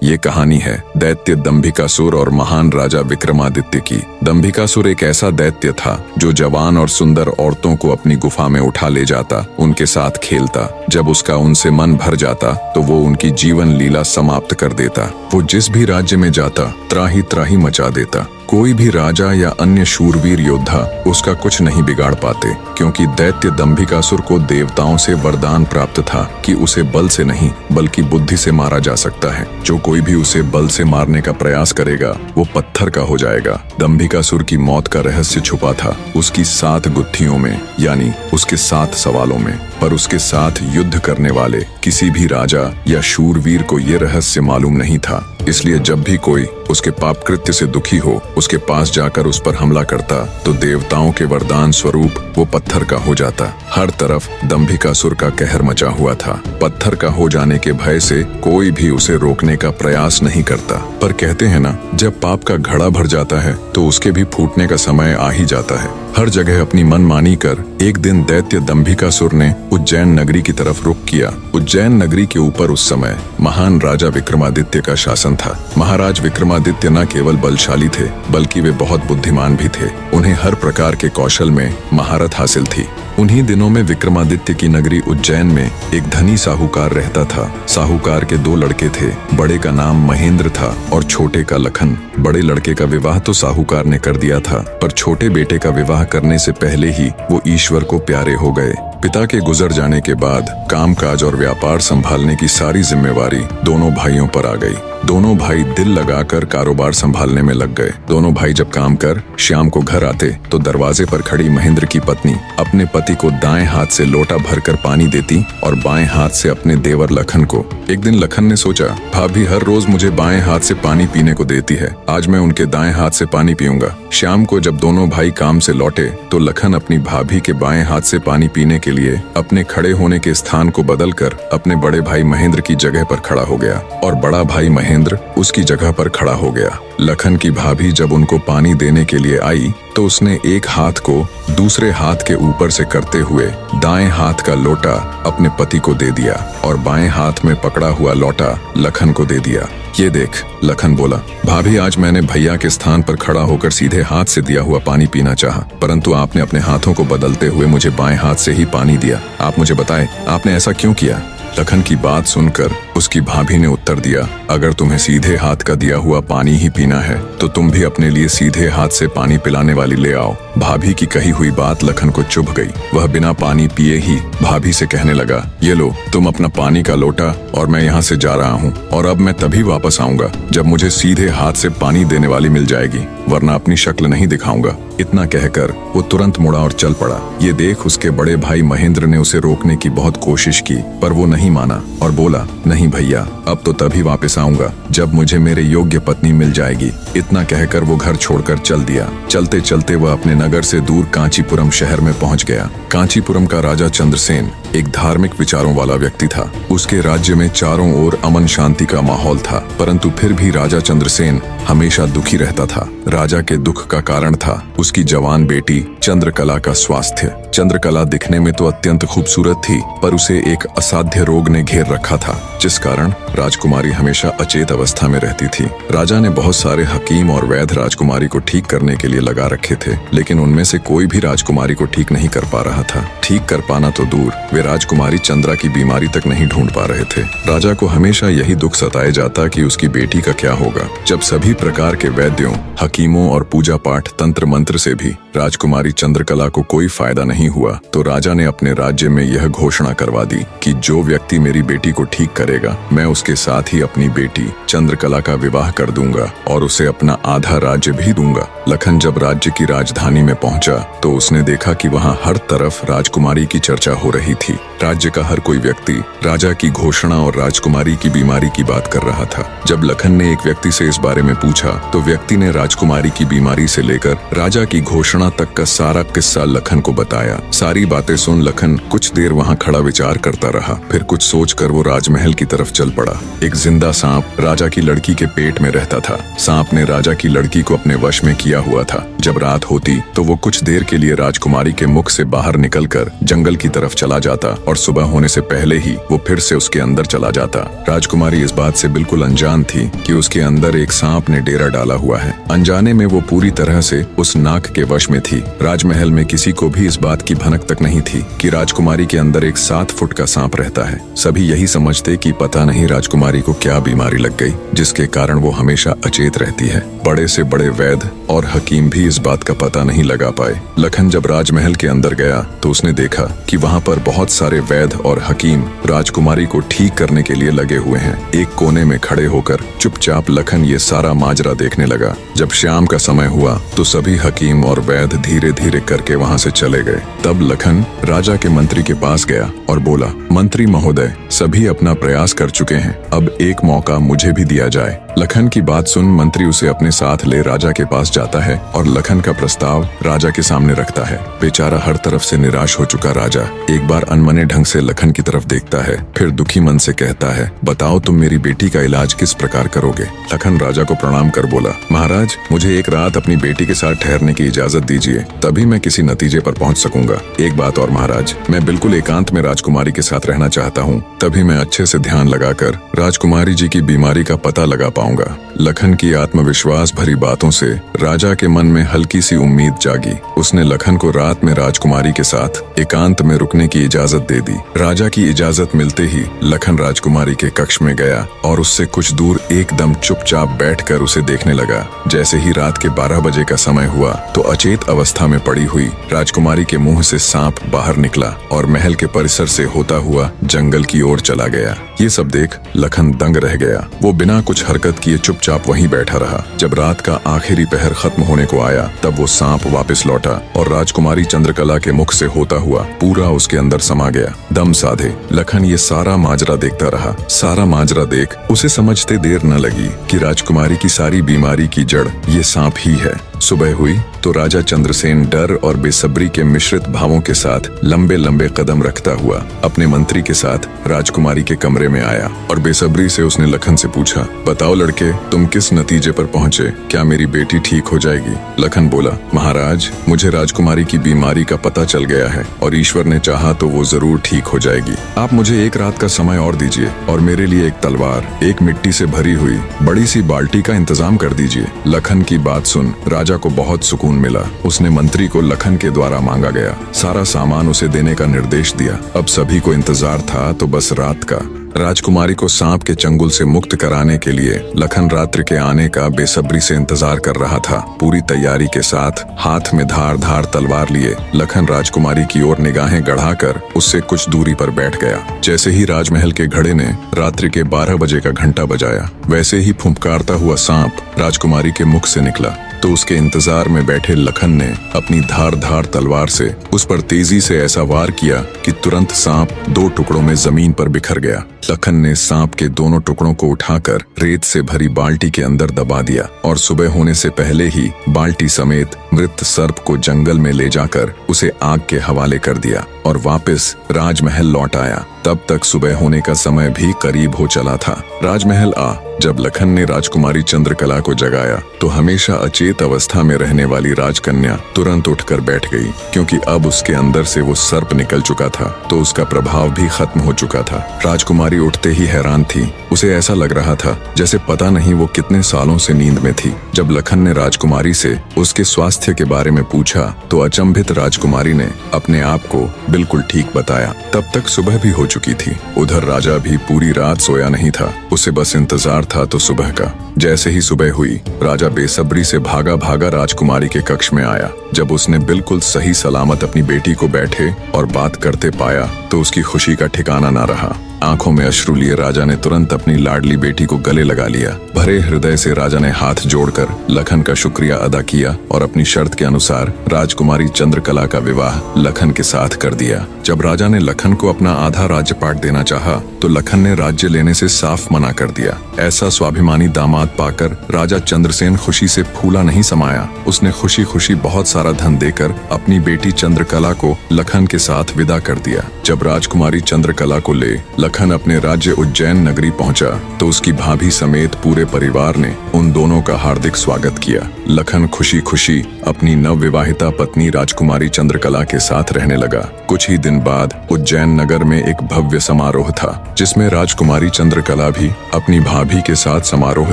ये कहानी है दैत्य दंभिकासुर और महान राजा विक्रमादित्य की। दंभिकासुर एक ऐसा दैत्य था जो जवान और सुंदर औरतों को अपनी गुफा में उठा ले जाता, उनके साथ खेलता। जब उसका उनसे मन भर जाता तो वो उनकी जीवन लीला समाप्त कर देता। वो जिस भी राज्य में जाता त्राही त्राही मचा देता। कोई भी राजा या अन्य शूरवीर योद्धा उसका कुछ नहीं बिगाड़ पाते, क्योंकि दैत्य दंभिकासुर को देवताओं से वरदान प्राप्त था कि उसे बल से नहीं बल्कि बुद्धि से मारा जा सकता है। जो कोई भी उसे बल से मारने का प्रयास करेगा वो पत्थर का हो जाएगा। दंभिकासुर की मौत का रहस्य छुपा था उसकी 7 गुत्थियों में, यानी उसके 7 सवालों में। पर उसके साथ युद्ध करने वाले किसी भी राजा या शूरवीर को ये रहस्य मालूम नहीं था। इसलिए जब भी कोई उसके पाप कृत्य से दुखी हो उसके पास जाकर उस पर हमला करता तो देवताओं के वरदान स्वरूप वो पत्थर का हो जाता। हर तरफ दंभिकासुर का कहर मचा हुआ था। पत्थर का हो जाने के भय से कोई भी उसे रोकने का प्रयास नहीं करता। पर कहते हैं ना, जब पाप का घड़ा भर जाता है तो उसके भी फूटने का समय आ ही जाता है। हर जगह अपनी मनमानी कर एक दिन दैत्य दंभिकासुर ने उज्जैन नगरी की तरफ रुख किया। उज्जैन नगरी के ऊपर उस समय महान राजा विक्रमादित्य का शासन था। महाराज विक्रमादित्य न केवल बलशाली थे बल्कि वे बहुत बुद्धिमान भी थे। उन्हें हर प्रकार के कौशल में महारत हासिल थी। उन्हीं दिनों में विक्रमादित्य की नगरी उज्जैन में एक धनी साहूकार रहता था। साहूकार के 2 लड़के थे। बड़े का नाम महेंद्र था और छोटे का लखन। बड़े लड़के का विवाह तो साहूकार ने कर दिया था, पर छोटे बेटे का विवाह करने से पहले ही वो ईश्वर को प्यारे हो गए। पिता के गुजर जाने के बाद कामकाज और व्यापार संभालने की सारी जिम्मेवारी दोनों भाइयों पर आ गई। दोनों भाई दिल लगाकर कारोबार संभालने में लग गए। दोनों भाई जब काम कर शाम को घर आते तो दरवाजे पर खड़ी महेंद्र की पत्नी अपने पति को दाएं हाथ से लोटा भरकर पानी देती और बाएं हाथ से अपने देवर लखन को। एक दिन लखन ने सोचा, भाभी हर रोज मुझे बाएं हाथ से पानी पीने को देती है, आज मैं उनके दाएं हाथ से पानी पीऊंगा। शाम को जब दोनों भाई काम से लौटे तो लखन अपनी भाभी के बाएं हाथ से पानी पीने के लिए अपने खड़े होने के स्थान को बदलकर अपने बड़े भाई महेंद्र की जगह पर खड़ा हो गया और बड़ा भाई महेंद्र उसकी जगह पर खड़ा हो गया। लखन की भाभी जब उनको पानी देने के लिए आई तो उसने एक हाथ को दूसरे हाथ के ऊपर से करते हुए दाएं हाथ का लोटा अपने पति को दे दिया और बाएं हाथ में पकड़ा हुआ लोटा लखन को दे दिया। ये देख, लखन बोला, भाभी आज मैंने भैया के स्थान पर खड़ा होकर सीधे हाथ से दिया हुआ पानी पीना चाहा, परंतु आपने अपने हाथों को बदलते हुए मुझे बाएं हाथ से ही पानी दिया। आप मुझे बताएं, आपने ऐसा क्यों किया? लखन की बात सुनकर उसकी भाभी ने उत्तर दिया, अगर तुम्हें सीधे हाथ का दिया हुआ पानी ही पीना है तो तुम भी अपने लिए सीधे हाथ से पानी पिलाने वाली ले आओ। भाभी की कही हुई बात लखन को चुभ गई। वह बिना पानी पिए ही भाभी से कहने लगा, ये लो तुम अपना पानी का लोटा और मैं यहाँ से जा रहा हूँ और अब मैं तभी वापस आऊंगा जब मुझे सीधे हाथ से पानी देने वाली मिल जाएगी, वरना अपनी शक्ल नहीं दिखाऊंगा। इतना कहकर वो तुरंत मुड़ा और चल पड़ा। ये देख उसके बड़े भाई महेंद्र ने उसे रोकने की बहुत कोशिश की, पर वो नहीं माना और बोला, नहीं भैया, अब तो तभी वापस आऊंगा जब मुझे मेरे योग्य पत्नी मिल जाएगी। इतना कहकर वो घर छोड़कर चल दिया। चलते चलते वह अपने नगर से दूर कांचीपुरम शहर में पहुंच गया। कांचीपुरम का राजा चंद्रसेन एक धार्मिक विचारों वाला व्यक्ति था। उसके राज्य में चारों ओर अमन शांति का माहौल था, परंतु फिर भी राजा चंद्रसेन हमेशा दुखी रहता था। राजा के दुख का कारण था उसकी जवान बेटी चंद्रकला का स्वास्थ्य। चंद्रकला दिखने में तो अत्यंत खूबसूरत थी, पर उसे एक असाध्य रोग ने घेर रखा था, जिस कारण राजकुमारी हमेशा अचेत अवस्था में रहती थी। राजा ने बहुत सारे हकीम और वैद्य राजकुमारी को ठीक करने के लिए लगा रखे थे, लेकिन उनमें से कोई भी राजकुमारी को ठीक नहीं कर पा रहा था। ठीक कर पाना तो दूर, वे राजकुमारी चंद्रा की बीमारी तक नहीं ढूंढ पा रहे थे। राजा को हमेशा यही दुख सताए जाता कि उसकी बेटी का क्या होगा। जब सभी प्रकार के वैद्यों, हकीमों और पूजा पाठ तंत्र मंत्र से भी राजकुमारी चंद्रकला को कोई फायदा नहीं हुआ, तो राजा ने अपने राज्य में यह घोषणा करवा दी कि जो व्यक्ति मेरी बेटी को ठीक करेगा, मैं उसके साथ ही अपनी बेटी चंद्रकला का विवाह कर दूंगा और उसे अपना आधा राज्य भी दूंगा। लखन जब राज्य की राजधानी में पहुंचा तो उसने देखा कि वहां हर तरफ राजकुमारी की चर्चा हो रही थी। राज्य का हर कोई व्यक्ति राजा की घोषणा और राजकुमारी की बीमारी की बात कर रहा था। जब लखन ने एक व्यक्ति से इस बारे में पूछा तो व्यक्ति ने राजकुमारी की बीमारी से लेकर राजा की घोषणा करुणा तक का सारा किस्सा लखन को बताया। सारी बातें सुन लखन कुछ देर वहाँ खड़ा विचार करता रहा। फिर कुछ सोचकर वो राजमहल की तरफ चल पड़ा। एक जिंदा सांप राजा की लड़की के पेट में रहता था। सांप ने राजा की लड़की को अपने वश में किया हुआ था। जब रात होती तो वो कुछ देर के लिए राजकुमारी के मुख से बाहर निकलकर जंगल की तरफ चला जाता और सुबह होने से पहले ही वो फिर से उसके अंदर चला जाता। राजकुमारी इस बात से बिल्कुल अनजान थी कि उसके अंदर एक सांप ने डेरा डाला हुआ है। अनजाने में वो पूरी तरह से उस नाग के वश में थी। राजमहल में किसी को भी इस बात की भनक तक नहीं थी कि राजकुमारी के अंदर एक 7 फुट का सांप रहता है। सभी यही समझते कि पता नहीं राजकुमारी को क्या बीमारी लग गई जिसके कारण वो हमेशा अचेत रहती है। बड़े से बड़े वैद्य और हकीम भी इस बात का पता नहीं लगा पाए। लखन जब राजमहल के अंदर गया तो उसने देखा कि वहाँ पर बहुत सारे वैद्य और हकीम राजकुमारी को ठीक करने के लिए लगे हुए हैं। एक कोने में खड़े होकर चुपचाप लखन ये सारा माजरा देखने लगा। जब शाम का समय हुआ तो सभी हकीम और वैद्य धीरे धीरे करके वहाँ से चले गए। तब लखन राजा के मंत्री के पास गया और बोला, मंत्री महोदय, सभी अपना प्रयास कर चुके हैं, अब एक मौका मुझे भी दिया जाए। लखन की बात सुन मंत्री उसे अपने साथ ले राजा के पास जाता है और लखन का प्रस्ताव राजा के सामने रखता है। बेचारा हर तरफ से निराश हो चुका राजा एक बार अनमने ढंग से लखन की तरफ देखता है, फिर दुखी मन से कहता है, बताओ तुम मेरी बेटी का इलाज किस प्रकार करोगे। लखन राजा को प्रणाम कर बोला, महाराज, मुझे एक रात अपनी बेटी के साथ ठहरने की इजाजत दीजिए, तभी मैं किसी नतीजे पर पहुंच सकूंगा। एक बात और महाराज, मैं बिल्कुल एकांत में राजकुमारी के साथ रहना चाहता हूँ, तभी मैं अच्छे से ध्यान लगाकर राजकुमारी जी की बीमारी का पता लगा पाऊंगा। लखन की आत्मविश्वास भरी बातों से राजा के मन में हल्की सी उम्मीद जागी। उसने लखन को रात में राजकुमारी के साथ एकांत में रुकने की इजाजत दे दी। राजा की इजाजत मिलते ही लखन राजकुमारी के कक्ष में गया और उससे कुछ दूर एकदम चुपचाप बैठकर उसे देखने लगा। जैसे ही रात के 12 बजे का समय हुआ तो अचेत अवस्था में पड़ी हुई राजकुमारी के मुंह से सांप बाहर निकला और महल के परिसर से होता हुआ जंगल की ओर चला गया। ये सब देख लखन दंग रह गया। वो बिना कुछ हरकत किए चुपचाप वहीं बैठा रहा। जब रात का आखिरी पहर खत्म होने को आया तब वो सांप वापस लौटा और राजकुमारी चंद्रकला के मुख से होता हुआ पूरा उसके अंदर समा गया। दम साधे लखन ये सारा माजरा देखता रहा। सारा माजरा देख उसे समझते देर न लगी कि राजकुमारी की सारी बीमारी की जड़ ये सांप ही है। सुबह हुई तो राजा चंद्रसेन डर और बेसब्री के मिश्रित भावों के साथ लंबे लंबे कदम रखता हुआ अपने मंत्री के साथ राजकुमारी के कमरे में आया और बेसब्री से उसने लखन से पूछा, बताओ लड़के, तुम किस नतीजे पर पहुंचे? क्या मेरी बेटी ठीक हो जाएगी? लखन बोला, महाराज, मुझे राजकुमारी की बीमारी का पता चल गया है और ईश्वर ने चाहा तो वो जरूर ठीक हो जाएगी। आप मुझे एक रात का समय और दीजिए और मेरे लिए एक तलवार, एक मिट्टी से भरी हुई बड़ी सी बाल्टी का इंतजाम कर दीजिए। लखन की बात सुन राजा को बहुत सुकून मिला। उसने मंत्री को लखन के द्वारा मांगा गया सारा सामान उसे देने का निर्देश दिया। अब सभी को इंतजार था तो बस रात का। राजकुमारी को सांप के चंगुल से मुक्त कराने के लिए लखन रात्रि के आने का बेसब्री से इंतजार कर रहा था। पूरी तैयारी के साथ हाथ में धार धार तलवार लिए लखन राजकुमारी की ओर निगाहें गढ़ाकर उससे कुछ दूरी पर बैठ गया। जैसे ही राजमहल के घड़े ने रात्रि के 12 बजे का घंटा बजाया, वैसे ही फुंफकारता हुआ सांप राजकुमारी के मुख से निकला तो उसके इंतजार में बैठे लखन ने अपनी धार धार तलवार से उस पर तेजी से ऐसा वार किया कि तुरंत सांप 2 टुकड़ों में जमीन पर बिखर गया। लखन ने सांप के दोनों टुकड़ों को उठाकर रेत से भरी बाल्टी के अंदर दबा दिया और सुबह होने से पहले ही बाल्टी समेत मृत सर्प को जंगल में ले जाकर उसे आग के हवाले कर दिया और वापस राजमहल लौट आया। तब तक सुबह होने का समय भी करीब हो चला था। राजमहल जब लखन ने राजकुमारी चंद्रकला को जगाया तो हमेशा अचेत अवस्था में रहने वाली राजकन्या तुरंत उठकर बैठ गई, क्योंकि अब उसके अंदर से वो सर्प निकल चुका था तो उसका प्रभाव भी खत्म हो चुका था। राजकुमारी उठते ही हैरान थी। उसे ऐसा लग रहा था जैसे पता नहीं वो कितने सालों से नींद में थी। जब लखन ने राजकुमारी से उसके स्वास्थ्य के बारे में पूछा तो अचंभित राजकुमारी ने अपने आप को बिल्कुल ठीक बताया। तब तक सुबह भी हो चुकी थी। उधर राजा भी पूरी रात सोया नहीं था। उसे बस इंतजार था तो सुबह का। जैसे ही सुबह हुई राजा बेसब्री से भागा भागा राजकुमारी के कक्ष में आया। जब उसने बिल्कुल सही सलामत अपनी बेटी को बैठे और बात करते पाया तो उसकी खुशी का ठिकाना ना रहा। आंखों में अश्रु लिए राजा ने तुरंत अपनी लाडली बेटी को गले लगा लिया। भरे हृदय से राजा ने हाथ जोड़कर लखन का शुक्रिया अदा किया और अपनी शर्त के अनुसार राजकुमारी चंद्रकला का विवाह लखन के साथ कर दिया। जब राजा ने लखन को अपना आधा राज्यपाट देना चाहा, तो लखन ने राज्य लेने से साफ मना कर दिया। ऐसा स्वाभिमानी दामाद पाकर राजा चंद्रसेन खुशी से फूला नहीं समाया। उसने खुशी खुशी बहुत सारा धन देकर अपनी बेटी चंद्रकला को लखन के साथ विदा कर दिया। जब राजकुमारी चंद्रकला को ले लखन अपने राज्य उज्जैन नगरी पहुंचा, तो उसकी भाभी समेत पूरे परिवार ने उन दोनों का हार्दिक स्वागत किया। लखन खुशी खुशी अपनी नवविवाहिता पत्नी राजकुमारी चंद्रकला के साथ रहने लगा। कुछ ही दिन बाद उज्जैन नगर में एक भव्य समारोह था, जिसमें राजकुमारी चंद्रकला भी अपनी भाभी के साथ समारोह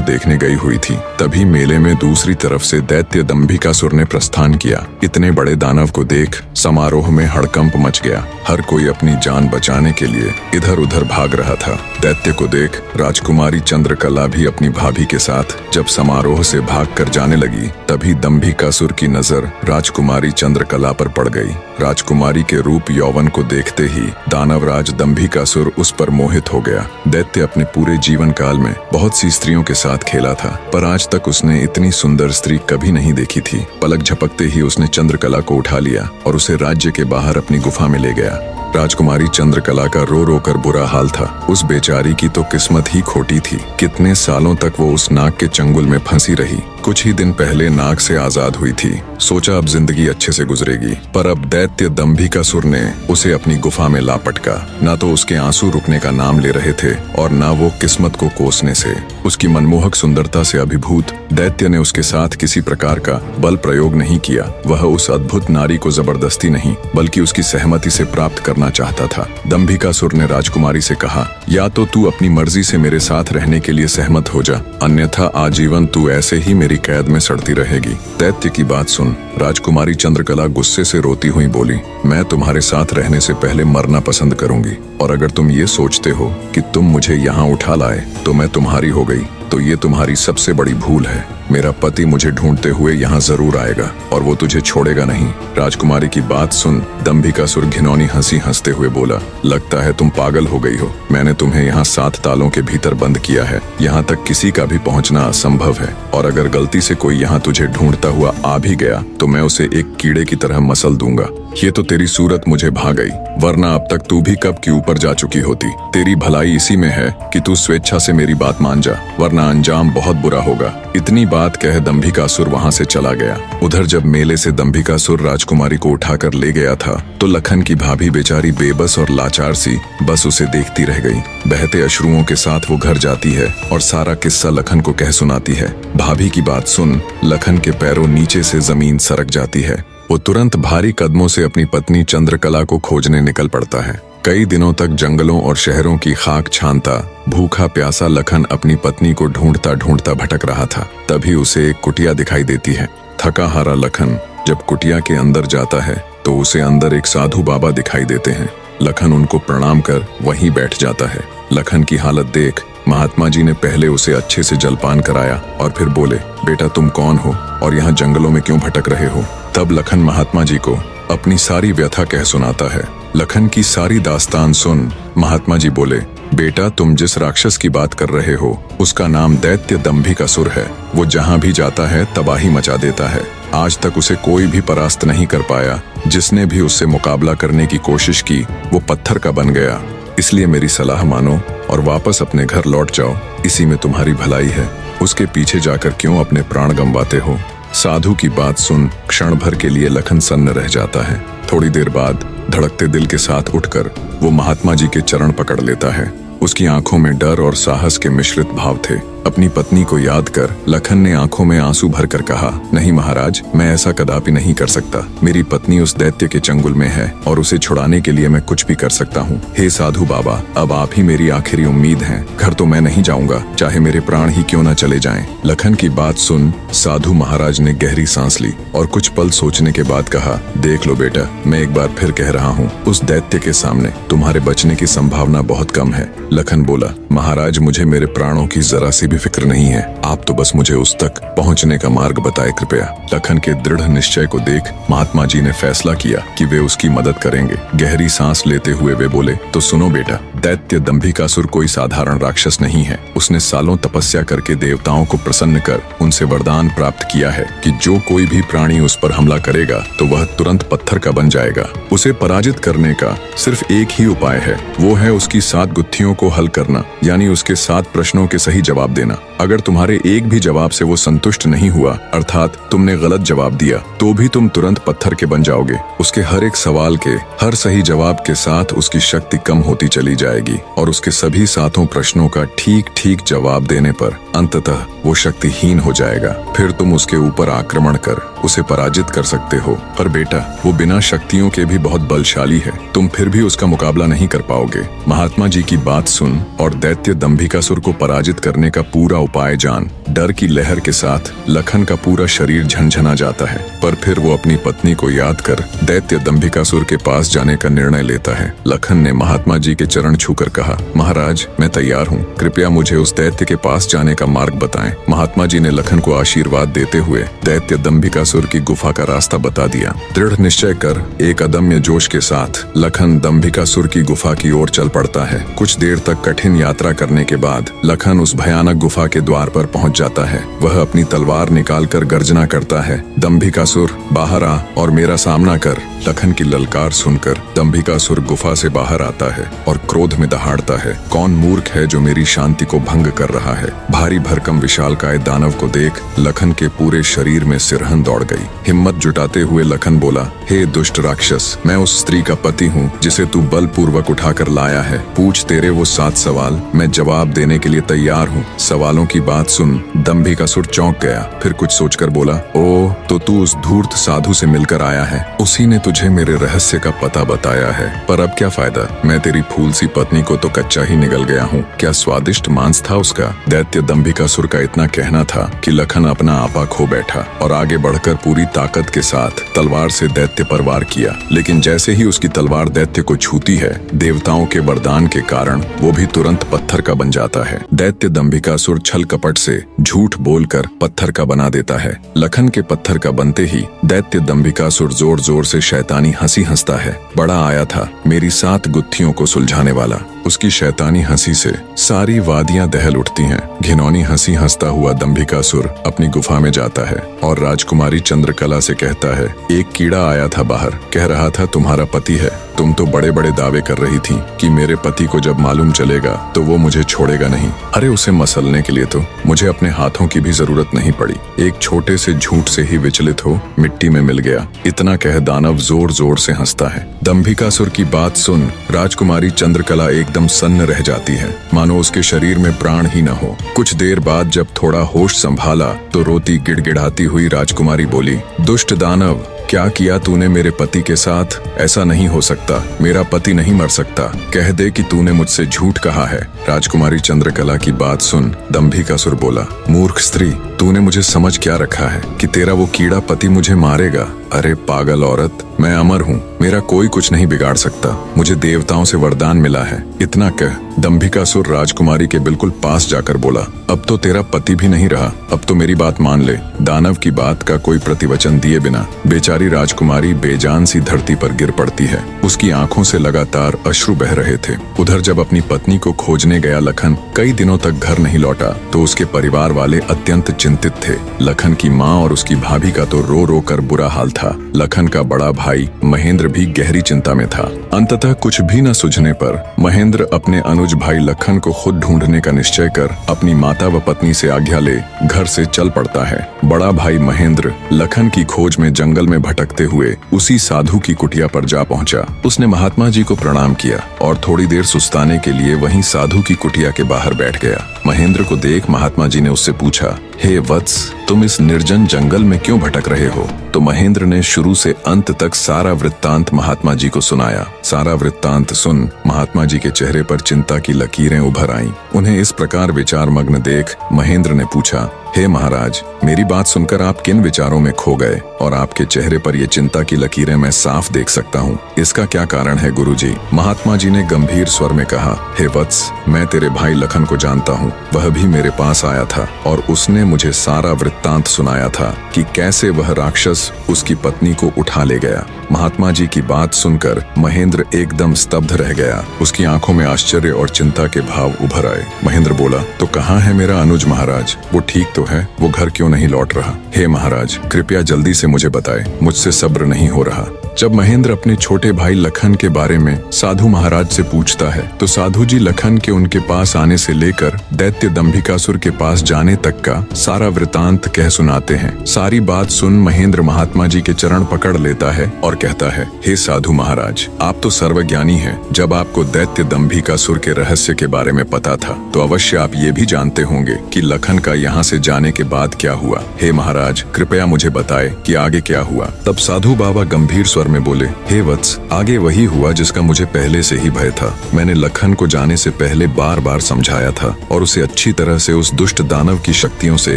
देखने गई हुई थी। तभी मेले में दूसरी तरफ से दैत्य दंभिकासुर ने प्रस्थान किया। इतने बड़े दानव को देख समारोह में हड़कंप मच गया। हर कोई अपनी जान बचाने के लिए इधर उधर भाग रहा था। दैत्य को देख राजकुमारी चंद्रकला भी अपनी भाभी के साथ जब समारोह से भागकर जाने लगी, तभी दंभिकासुर की नजर राजकुमारी चंद्रकला पर पड़ गई। राजकुमारी के रूप यौवन को देखते ही दानवराज दंभिकासुर उस पर मोहित हो गया। दैत्य अपने पूरे जीवन काल में बहुत सी स्त्रियों के साथ खेला था, पर आज तक उसने इतनी सुंदर स्त्री कभी नहीं देखी थी। पलक झपकते ही उसने चंद्रकला को उठा लिया और उसे राज्य के बाहर अपनी गुफा में ले गया। राजकुमारी चंद्रकला का रो रो कर बुरा हाल था। उस बेचारी की तो किस्मत ही खोटी थी। कितने सालों तक वो उस नाग के चंगुल में फंसी रही। कुछ ही दिन पहले नाग से आजाद हुई थी। सोचा अब जिंदगी अच्छे से गुजरेगी, पर अब दैत्य दंभिकासुर ने उसे अपनी गुफा में ला पटका। न तो उसके आंसू रुकने का नाम ले रहे थे और न वो किस्मत को कोसने से। उसकी मनमोहक सुंदरता से अभिभूत दैत्य ने उसके साथ किसी प्रकार का बल प्रयोग नहीं किया। वह उस अद्भुत नारी को जबरदस्ती नहीं, बल्कि उसकी सहमति से प्राप्त करना चाहता था। दंभिकासुर ने राजकुमारी से कहा, या तो तू अपनी मर्जी से मेरे साथ रहने के लिए सहमत हो जा, अन्यथा आजीवन तू ऐसे ही मेरी कैद में सड़ती रहेगी। दैत्य की बात सुन राजकुमारी चंद्रकला गुस्से से रोती हुई बोली, मैं तुम्हारे साथ रहने से पहले मरना पसंद करूंगी, और अगर तुम ये सोचते हो कि तुम मुझे यहाँ उठा लाए तो मैं तुम्हारी हो गई, तो ये तुम्हारी सबसे बड़ी भूल है। मेरा पति मुझे ढूंढते हुए यहाँ जरूर आएगा और वो तुझे छोड़ेगा नहीं। राजकुमारी की बात सुन दंभिकासुर घिनौनी हंसी हंसते हुए बोला, लगता है तुम पागल हो गई हो। मैंने तुम्हें यहाँ 7 तालों के भीतर बंद किया है। यहाँ तक किसी का भी पहुँचना असंभव है, और अगर गलती से कोई यहाँ तुझे ढूंढता हुआ आ भी गया तो मैं उसे एक कीड़े की तरह मसल दूंगा। ये तो तेरी सूरत मुझे भा गई, वरना अब तक तू भी कब की ऊपर जा चुकी होती। तेरी भलाई इसी में है कि तू स्वेच्छा से मेरी बात मान जा, वरना अंजाम बहुत बुरा होगा। इतनी बात कह दंभिकासुर वहां से चला गया। उधर जब मेले से दंभिकासुर राजकुमारी को उठाकर ले गया था, तो लखन की भाभी बेचारी बेबस और लाचार सी बस उसे देखती रह गई। बहते अश्रुओं के साथ वो घर जाती है और सारा किस्सा लखन को कह सुनाती है। भाभी की बात सुन लखन के पैरों नीचे से जमीन सरक जाती है। वो तुरंत भारी कदमों से अपनी पत्नी चंद्रकला को खोजने निकल पड़ता है। कई दिनों तक जंगलों और शहरों की खाक छानता भूखा प्यासा लखन अपनी पत्नी को ढूंढता ढूंढता भटक रहा था। तभी उसे एक कुटिया दिखाई देती है। थका हारा लखन जब कुटिया के अंदर जाता है, तो उसे अंदर एक साधु बाबा दिखाई देते हैं। लखन उनको प्रणाम कर वहीं बैठ जाता है। लखन की हालत देख महात्मा जी ने पहले उसे अच्छे से जलपान कराया और फिर बोले, बेटा तुम कौन हो और यहाँ जंगलों में क्यों भटक रहे हो। तब लखन महात्मा जी को अपनी सारी व्यथा कह सुनाता है। लखन की सारी दास्तान सुन महात्मा जी बोले, बेटा तुम जिस राक्षस की बात कर रहे हो उसका नाम दैत्य दंभिकासुर है। वो जहाँ भी जाता है तबाही मचा देता है। आज तक उसे कोई भी परास्त नहीं कर पाया। जिसने भी उससे मुकाबला करने की कोशिश की वो पत्थर का बन गया। इसलिए मेरी सलाह मानो और वापस अपने घर लौट जाओ, इसी में तुम्हारी भलाई है। उसके पीछे जाकर क्यों अपने प्राण गंवाते हो। साधु की बात सुन क्षण भर के लिए लखन सन्न रह जाता है। थोड़ी देर बाद धड़कते दिल के साथ उठकर वो महात्मा जी के चरण पकड़ लेता है। उसकी आंखों में डर और साहस के मिश्रित भाव थे। अपनी पत्नी को याद कर लखन ने आंखों में आंसू भरकर कहा, नहीं महाराज, मैं ऐसा कदापि नहीं कर सकता। मेरी पत्नी उस दैत्य के चंगुल में है और उसे छुड़ाने के लिए मैं कुछ भी कर सकता हूँ। हे साधु बाबा, अब आप ही मेरी आखिरी उम्मीद हैं। घर तो मैं नहीं जाऊंगा, चाहे मेरे प्राण ही क्यों न चले जाएं। लखन की बात सुन साधु महाराज ने गहरी सांस ली और कुछ पल सोचने के बाद कहा, देख लो बेटा, मैं एक बार फिर कह रहा हूँ, उस दैत्य के सामने तुम्हारे बचने की संभावना बहुत कम है। लखन बोला, महाराज, मुझे मेरे प्राणों की जरा सी भी फिक्र नहीं है। आप तो बस मुझे उस तक पहुंचने का मार्ग बताए कृपया। लखन के दृढ़ निश्चय को देख महात्मा जी ने फैसला किया कि वे उसकी मदद करेंगे। गहरी सांस लेते हुए वे बोले, तो सुनो बेटा, दैत्य दंभिकासुर कोई साधारण राक्षस नहीं है। उसने सालों तपस्या करके देवताओं को प्रसन्न कर उनसे वरदान प्राप्त किया है कि जो कोई भी प्राणी उस पर हमला करेगा तो वह तुरंत पत्थर का बन जाएगा। उसे पराजित करने का सिर्फ एक ही उपाय है, वो है उसकी 7 गुत्थियों को हल करना, यानी उसके 7 प्रश्नों के सही जवाब देना। अगर तुम्हारे एक भी जवाब से वो संतुष्ट नहीं हुआ, अर्थात तुमने गलत जवाब दिया, तो भी तुम तुरंत पत्थर के बन जाओगे। उसके हर एक सवाल के हर सही जवाब के साथ उसकी शक्ति कम होती चली जाएगी और उसके सभी 7 प्रश्नों का ठीक ठीक जवाब देने पर अंततः वो शक्तिहीन हो जाएगा। फिर तुम उसके ऊपर आक्रमण कर उसे पराजित कर सकते हो। पर बेटा, वो बिना शक्तियों के भी बहुत बलशाली है, तुम फिर भी उसका मुकाबला नहीं कर पाओगे। महात्मा जी की बात सुन और दैत्य दंभिकासुर को पराजित करने का पूरा उपाय जान। डर की लहर के साथ लखन का पूरा शरीर झनझना जाता है, पर फिर वो अपनी पत्नी को याद कर दैत्य दंभिकासुर के पास जाने का निर्णय लेता है। लखन ने महात्मा जी के चरण छूकर कहा, महाराज, मैं तैयार हूँ, कृपया मुझे उस दैत्य के पास जाने का मार्ग बताएं। महात्मा जी ने लखन को आशीर्वाद देते हुए दैत्य दंभिकासुर की गुफा का रास्ता बता दिया। दृढ़ निश्चय कर एक अदम्य जोश के साथ लखन दंभिकासुर की गुफा की ओर चल पड़ता है। कुछ देर तक कठिन यात्रा करने के बाद लखन उस भयानक गुफा के द्वार पर पहुंच जाता है। वह अपनी तलवार निकालकर गर्जना करता है, दंभिकासुर बाहर आ और मेरा सामना कर। लखन की ललकार सुनकर दंभिकासुर गुफा से बाहर आता है और क्रोध में दहाड़ता है, कौन मूर्ख है जो मेरी शांति को भंग कर रहा है। भारी भरकम विशालकाय दानव को देख लखन के पूरे शरीर में सिरहन दौड़ गई। हिम्मत जुटाते हुए लखन बोला, हे दुष्ट राक्षस, मैं उस स्त्री का पति हूँ जिसे तू बलपूर्वक उठाकर लाया है। पूछ तेरे वो 7 सवाल, मैं जवाब देने के लिए तैयार हूँ। सवालों की बात सुन दंभिकासुर चौंक गया, फिर कुछ सोचकर बोला, ओ तो तू उस धूर्त साधु से मिलकर आया है, उसी ने तुझे मेरे रहस्य का पता बताया है। पर अब क्या फायदा, मैं तेरी फूल सी पत्नी को तो कच्चा ही निगल गया हूँ। क्या स्वादिष्ट मांस था उसका। दैत्य दंभिकासुर का इतना कहना था कि लखन अपना आपा खो बैठा और आगे बढ़कर पूरी ताकत के साथ तलवार से दैत्य पर वार किया। लेकिन जैसे ही उसकी तलवार दैत्य को छूती है, देवताओं के वरदान के कारण वो भी तुरंत पत्थर का बन जाता है। दैत्य दंभिकासुर छल कपट से झूठ बोलकर पत्थर का बना देता है। लखन के पत्थर का बनते ही दैत्य दंभिकासुर जोर जोर से शैतानी हंसी हंसता है। बड़ा आया था मेरी 7 गुत्थियों को सुलझाने वाला। उसकी शैतानी हंसी से सारी वादियां दहल उठती हैं। घिनौनी हंसी हंसता हुआ दंभिकासुर अपनी गुफा में जाता है और राजकुमारी चंद्रकला से कहता है, एक कीड़ा आया था बाहर, कह रहा था तुम्हारा पति है। तुम तो बड़े बड़े दावे कर रही थी कि मेरे पति को जब मालूम चलेगा तो वो मुझे छोड़ेगा नहीं। अरे उसे मसलने के लिए तो मुझे अपने हाथों की भी जरूरत नहीं पड़ी, एक छोटे से झूठ से ही विचलित हो मिट्टी में मिल गया। इतना कह दानव जोर जोर से हंसता है। दंभिकासुर की बात सुन राजकुमारी चंद्रकला एकदम सन्न रह जाती है, मानो उसके शरीर में प्राण ही न हो। कुछ देर बाद जब थोड़ा होश संभाला तो रोती गिड़गिड़ाती हुई राजकुमारी बोली, दुष्ट दानव, क्या किया तूने मेरे पति के साथ। ऐसा नहीं हो सकता, मेरा पति नहीं मर सकता, कह दे कि तूने मुझसे झूठ कहा है। राजकुमारी चंद्रकला की बात सुन दंभिकासुर बोला, मूर्ख स्त्री, तूने मुझे समझ क्या रखा है कि तेरा वो कीड़ा पति मुझे मारेगा। अरे पागल औरत, मैं अमर हूँ, मेरा कोई कुछ नहीं बिगाड़ सकता, मुझे देवताओं से वरदान मिला है। इतना कह दंभिकासुर राजकुमारी के बिल्कुल पास जाकर बोला, अब तो तेरा पति भी नहीं रहा, अब तो मेरी बात मान ले। दानव की बात का कोई प्रतिवचन दिए बिना बेचारी राजकुमारी बेजान सी धरती पर गिर पड़ती है। उसकी आंखों से लगातार अश्रु बह रहे थे। उधर जब अपनी पत्नी को खोजने गया लखन कई दिनों तक घर नहीं लौटा तो उसके परिवार वाले अत्यंत चिंतित थे। लखन की माँ और उसकी भाभी का तो रो रो कर बुरा हाल था। लखन का बड़ा भाई महेंद्र भी गहरी चिंता में था। अंततः कुछ भी न सूझने पर महेंद्र अपने अनुज भाई लखन को खुद ढूंढने का निश्चय कर अपनी माता व पत्नी से आज्ञा ले घर से चल पड़ता है। बड़ा भाई महेंद्र लखन की खोज में जंगल में भटकते हुए उसी साधु की कुटिया पर जा पहुंचा। उसने महात्मा जी को प्रणाम किया और थोड़ी देर सुस्ताने के लिए वहीं साधु की कुटिया के बाहर बैठ गया। महेंद्र को देख महात्मा जी ने उससे पूछा, हे वत्स, तुम इस निर्जन जंगल में क्यों भटक रहे हो। तो महेंद्र ने शुरू से अंत तक सारा वृत्तांत महात्मा जी को सुनाया। सारा वृत्तांत सुन महात्मा जी के चेहरे पर चिंता की लकीरें उभर आईं। उन्हें इस प्रकार विचार मग्न देख महेंद्र ने पूछा, हे महाराज, मेरी बात सुनकर आप किन विचारों में खो गए और आपके चेहरे पर ये चिंता की लकीरें मैं साफ देख सकता हूँ। इसका क्या कारण है गुरुजी? महात्मा जी ने गंभीर स्वर में कहा, हे वत्स, मैं तेरे भाई लखन को जानता हूँ। वह भी मेरे पास आया था और उसने मुझे सारा वृत्तांत सुनाया था कि कैसे वह राक्षस उसकी पत्नी को उठा ले गया। महात्मा जी की बात सुनकर महेंद्र एकदम स्तब्ध रह गया। उसकी आंखों में आश्चर्य और चिंता के भाव उभर आए। महेंद्र बोला, तो कहाँ है मेरा अनुज महाराज? वो ठीक तो है, वो घर क्यों नहीं लौट रहा? हे महाराज, कृपया जल्दी से मुझे बताएं, मुझसे सब्र नहीं हो रहा। जब महेंद्र अपने छोटे भाई लखन के बारे में साधु महाराज से पूछता है तो साधु जी लखन के उनके पास आने से लेकर दैत्य दंभिकासुर के पास जाने तक का सारा वृतांत कह सुनाते हैं। सारी बात सुन महेंद्र महात्मा जी के चरण पकड़ लेता है और कहता है, हे साधु महाराज, आप तो सर्वज्ञानी हैं। जब आपको दैत्य दंभिकासुर के रहस्य के बारे में पता था तो अवश्य आप ये भी जानते होंगे कि लखन का यहाँ से जाने के बाद क्या हुआ। हे महाराज, कृपया मुझे बताए कि आगे क्या हुआ। तब साधु बाबा गंभीर स्वर में बोले, हे वत्स, आगे वही हुआ जिसका मुझे पहले से ही भय था। मैंने लखन को जाने से पहले बार बार समझाया था और उसे अच्छी तरह से उस दुष्ट दानव की शक्तियों से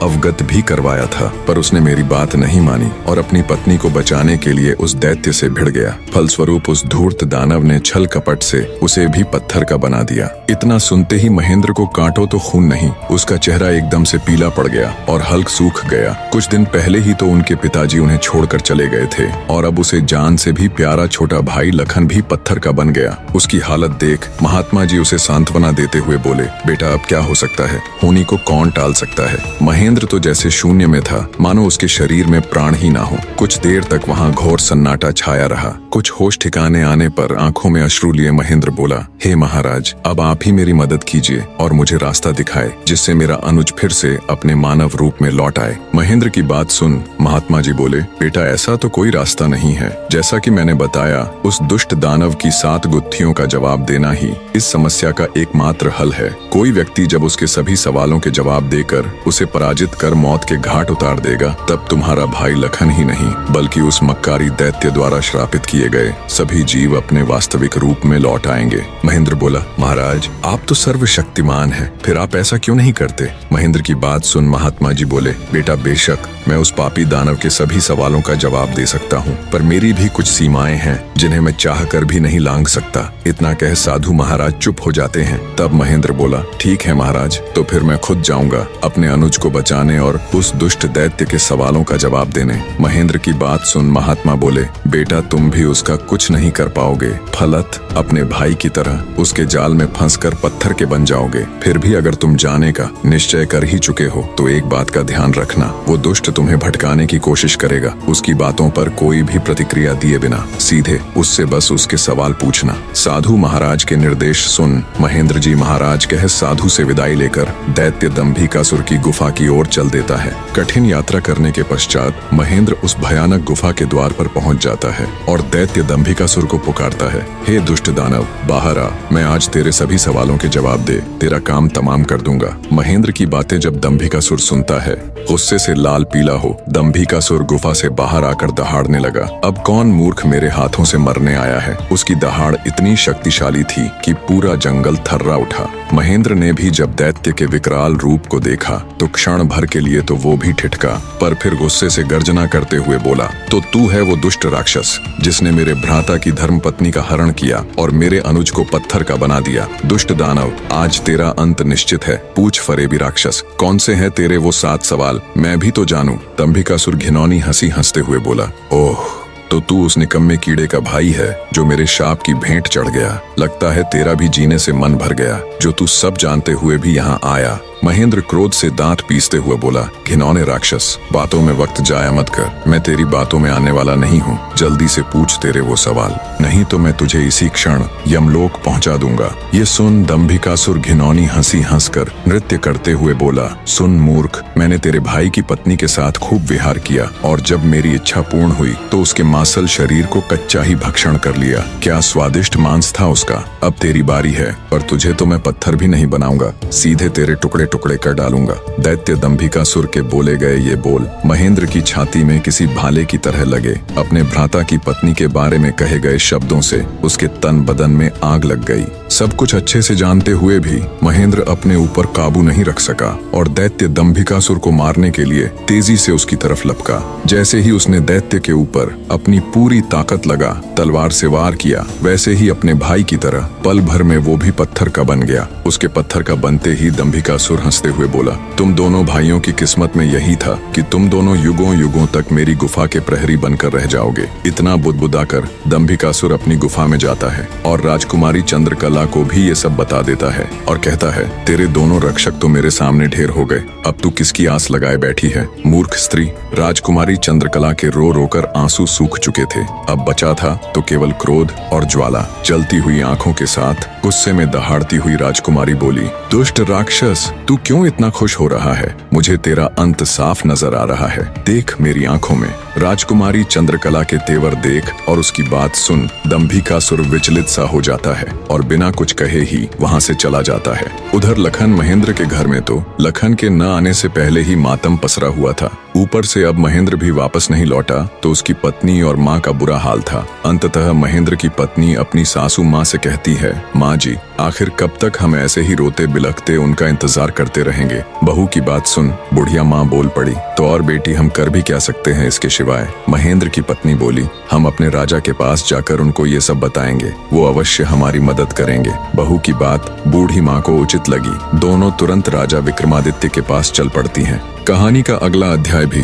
अवगत भी करवाया था, पर उसने मेरी बात नहीं मानी और अपनी पत्नी को बचाने के लिए उस दैत्य से भिड़ गया। फलस्वरूप उस धूर्त दानव ने छल कपट से उसे भी पत्थर का बना दिया। इतना सुनते ही महेंद्र को कांटो तो खून नहीं, उसका चेहरा एकदम से पीला पड़ गया और हल्क सूख गया। कुछ दिन पहले ही तो उनके पिताजी उन्हें छोड़कर चले गए थे और अब उसे जान से भी प्यारा छोटा भाई लखन भी पत्थर का बन गया। उसकी हालत देख महात्मा जी उसे सांत्वना देते हुए बोले, बेटा अब क्या हो सकता है, होनी को कौन टाल सकता है। महेंद्र तो जैसे शून्य में था, मानो उसके शरीर में प्राण ही ना हो। कुछ देर तक वहाँ घोर सन्नाटा छाया रहा। कुछ होश ठिकाने आने पर आंखों में अश्रु लिए महेंद्र बोला, हे महाराज, अब आप ही मेरी मदद कीजिए और मुझे रास्ता दिखाए जिससे मेरा अनुज फिर से अपने मानव रूप में लौट आए। महेंद्र की बात सुन महात्मा जी बोले, बेटा ऐसा तो कोई रास्ता नहीं है। जैसा कि मैंने बताया, उस दुष्ट दानव की 7 गुत्थियों का जवाब देना ही इस समस्या का एकमात्र हल है। कोई व्यक्ति जब उसके सभी सवालों के जवाब देकर उसे पराजित कर मौत के घाट उतार देगा, तब तुम्हारा भाई लखन ही नहीं बल्कि उस मक्कारी दैत्य द्वारा श्रापित किए गए सभी जीव अपने वास्तविक रूप में लौट आएंगे। महेंद्र बोला, महाराज, आप तो सर्वशक्तिमान हैं, फिर आप ऐसा क्यों नहीं करते? महेंद्र की बात सुन महात्मा जी बोले, बेटा बेशक मैं उस पापी दानव के सभी सवालों का जवाब दे सकता हूँ, पर मेरी भी कुछ सीमाएं हैं जिन्हें मैं चाह कर भी नहीं लांघ सकता। इतना कह साधु महाराज चुप हो जाते हैं। तब महेंद्र बोला, ठीक है महाराज, तो फिर मैं खुद जाऊंगा अपने अनुज को बचाने और उस दुष्ट दैत्य के सवालों का जवाब देने। महेंद्र की बात सुन महात्मा बोले, बेटा तुम भी उसका कुछ नहीं कर पाओगे। फलत अपने भाई की तरह उसके जाल में फंसकर पत्थर के बन जाओगे। फिर भी अगर तुम जाने का निश्चय कर ही चुके हो तो एक बात का ध्यान रखना, वो दुष्ट तुम्हें भटकाने की कोशिश करेगा। उसकी बातों पर कोई भी प्रतिक्रिया दिए बिना सीधे उससे बस उसके सवाल पूछना। साधु महाराज के निर्देश सुन महेंद्र जी महाराज कह साधु से विदाई लेकर दैत्य दंभिकासुर की गुफा की ओर चल देता है। कठिन यात्रा करने के पश्चात महेंद्र उस भयानक गुफा के द्वार पर पहुंच जाता है और दैत्य दंभिकासुर को पुकारता है, हे दुष्ट दानव, बाहर आ, मैं आज तेरे सभी सवालों के जवाब दे तेरा काम तमाम कर दूंगा। महेंद्र की बातें जब दंभिकासुर सुनता है, गुस्से से लाल पीला हो दंभिकासुर गुफा से बाहर आकर दहाड़ने लगा। अब कौन मूर्ख मेरे हाथों से मरने आया है। उसकी दहाड़ इतनी शक्तिशाली थी कि पूरा जंगल थर्रा उठा। महेंद्र ने भी जब दैत्य के विकराल रूप को देखा तो क्षण भर के लिए तो वो भी ठिठका, पर फिर गुस्से से गर्जना करते हुए बोला, तो तू है वो दुष्ट राक्षस जिसने मेरे भ्राता की धर्मपत्नी का हरण किया और मेरे अनुज को पत्थर का बना दिया। दुष्ट दानव, आज तेरा अंत निश्चित है। पूछ फरेबी राक्षस, कौन से हैं तेरे वो 7 सवाल, मैं भी तो जानूं। दंभिकासुर घिनौनी हंसी हंसते हुए बोला, ओह, तो तू उस निकम्मे कीड़े का भाई है जो मेरे शाप की भेंट चढ़ गया। लगता है तेरा भी जीने से मन भर गया, जो तू सब जानते हुए भी यहाँ आया। महेंद्र क्रोध से दांत पीसते हुए बोला, घिनौने राक्षस, बातों में वक्त जाया मत कर। मैं तेरी बातों में आने वाला नहीं हूँ। जल्दी से पूछ तेरे वो सवाल, नहीं तो मैं तुझे इसी क्षण यमलोक पहुँचा दूंगा। ये सुन दंभिकासुर घिनौनी हंसी हंसकर नृत्य करते हुए बोला, सुन मूर्ख, मैंने तेरे भाई की पत्नी के साथ खूब विहार किया और जब मेरी इच्छा पूर्ण हुई तो उसके मांसल शरीर को कच्चा ही भक्षण कर लिया। क्या स्वादिष्ट मांस था उसका। अब तेरी बारी है, पर तुझे तो मैं पत्थर भी नहीं बनाऊंगा, सीधे तेरे टुकड़े टुकड़े कर डालूंगा। दैत्य दंभिकासुर के बोले गए ये बोल महेंद्र की छाती में किसी भाले की तरह लगे। अपने भ्राता की पत्नी के बारे में कहे गए शब्दों से उसके तन बदन में आग लग गई। सब कुछ अच्छे से जानते हुए भी महेंद्र अपने ऊपर काबू नहीं रख सका और दैत्य दंभिकासुर को मारने के लिए तेजी से उसकी तरफ लपका। जैसे ही उसने दैत्य के ऊपर अपनी पूरी ताकत लगा तलवार से वार किया, वैसे ही अपने भाई की तरह पल भर में वो भी पत्थर का बन गया। उसके पत्थर का बनते ही दंभिकासुर हंसते हुए बोला, तुम दोनों भाइयों की किस्मत में यही था कि तुम दोनों युगों युगों तक मेरी गुफा के प्रहरी बनकर रह जाओगे। इतना बुदबुदाकर दंभिकासुर अपनी गुफा में जाता है और राजकुमारी चंद्रकला को भी ये सब बता देता है और कहता है, तेरे दोनों रक्षक तो मेरे सामने ढेर हो गए, अब तू किसकी आस लगाए बैठी है, मूर्ख स्त्री। राजकुमारी चंद्रकला के रो रोकर आंसू सूख चुके थे, अब बचा था तो केवल क्रोध और ज्वाला। जलती हुई आंखों के साथ गुस्से में दहाड़ती हुई राजकुमारी बोली, दुष्ट राक्षस, तू क्यों इतना खुश हो रहा है? मुझे तेरा अंत साफ नजर आ रहा है, देख मेरी आंखों में। राजकुमारी चंद्रकला के तेवर देख और उसकी बात सुन दंभिकासुर विचलित सा हो जाता है और बिना कुछ कहे ही वहां से चला जाता है। उधर लखन महेंद्र के घर में तो लखन के न आने से पहले ही मातम पसरा हुआ था। ऊपर से अब महेंद्र भी वापस नहीं लौटा तो उसकी पत्नी और माँ का बुरा हाल था। अंततः महेंद्र की पत्नी अपनी सासू माँ से कहती है, माँ जी, आखिर कब तक हम ऐसे ही रोते बिलखते उनका इंतजार करते रहेंगे? बहू की बात सुन बुढ़िया माँ बोल पड़ी, तो और बेटी हम कर भी क्या सकते हैं इसके सिवाय? महेंद्र की पत्नी बोली, हम अपने राजा के पास जाकर उनको ये सब बताएंगे, वो अवश्य हमारी मदद करेंगे। बहू की बात बूढ़ी माँ को उचित लगी। दोनों तुरंत राजा विक्रमादित्य के पास चल पड़ती हैं। कहानी का अगला अध्याय भी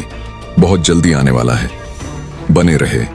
बहुत जल्दी आने वाला है, बने रहे।